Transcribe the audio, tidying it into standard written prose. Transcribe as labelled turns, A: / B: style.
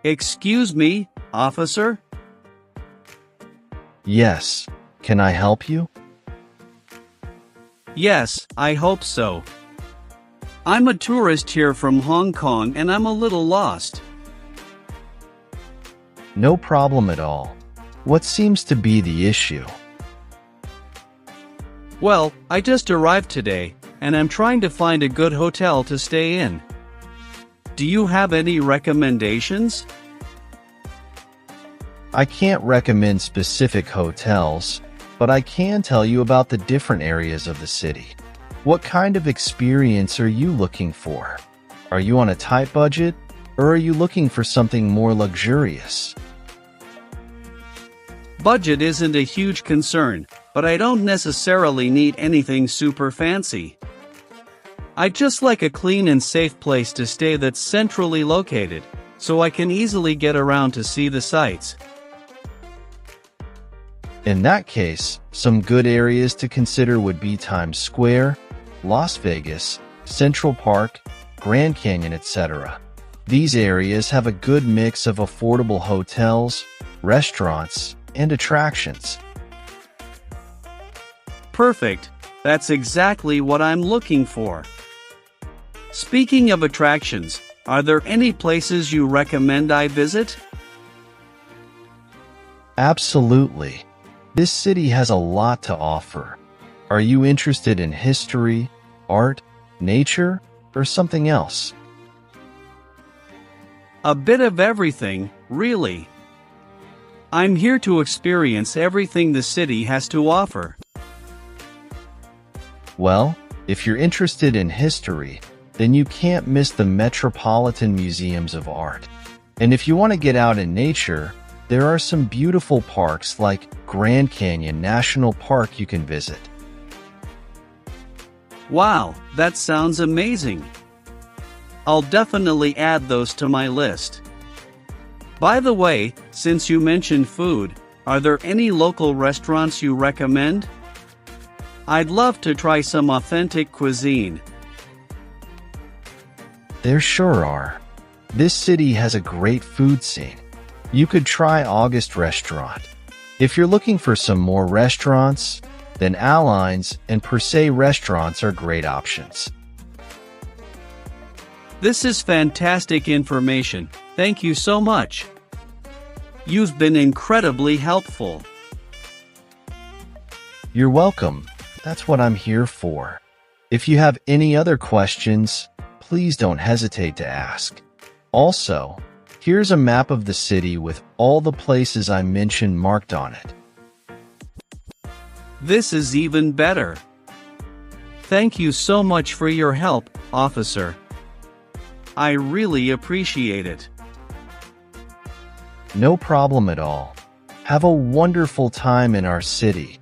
A: Excuse me, officer?
B: Yes. Can I help you?
A: Yes, I hope so. I'm a tourist here from Hong Kong and I'm a little lost.
B: No problem at all. What seems to be the issue?
A: Well, I just arrived today, and I'm trying to find a good hotel to stay in. Do you have any recommendations?
B: I can't recommend specific hotels, but I can tell you about the different areas of the city. What kind of experience are you looking for? Are you on a tight budget, or are you looking for something more luxurious?
A: Budget isn't a huge concern, but I don't necessarily need anything super fancy. I'd just like a clean and safe place to stay that's centrally located, so I can easily get around to see the sights.
B: In that case, some good areas to consider would be Times Square, Las Vegas, Central Park, Grand Canyon, etc. These areas have a good mix of affordable hotels, restaurants, and attractions.
A: Perfect. That's exactly what I'm looking for. Speaking of attractions, are there any places you recommend I visit?
B: Absolutely. This city has a lot to offer. Are you interested in history, art, nature, or something else?
A: A bit of everything, really. I'm here to experience everything the city has to offer.
B: Well, if you're interested in history, then you can't miss the Metropolitan Museums of Art. And if you want to get out in nature, there are some beautiful parks like Grand Canyon National Park you can visit.
A: Wow, that sounds amazing. I'll definitely add those to my list. By the way, since you mentioned food, are there any local restaurants you recommend? I'd love to try some authentic cuisine.
B: There sure are. This city has a great food scene. You could try August Restaurant. If you're looking for some more restaurants, then Alline's and Per Se restaurants are great options.
A: This is fantastic information. Thank you so much. You've been incredibly helpful.
B: You're welcome. That's what I'm here for. If you have any other questions, please don't hesitate to ask. Also, here's a map of the city with all the places I mentioned marked on it.
A: This is even better. Thank you so much for your help, officer. I really appreciate it.
B: No problem at all. Have a wonderful time in our city.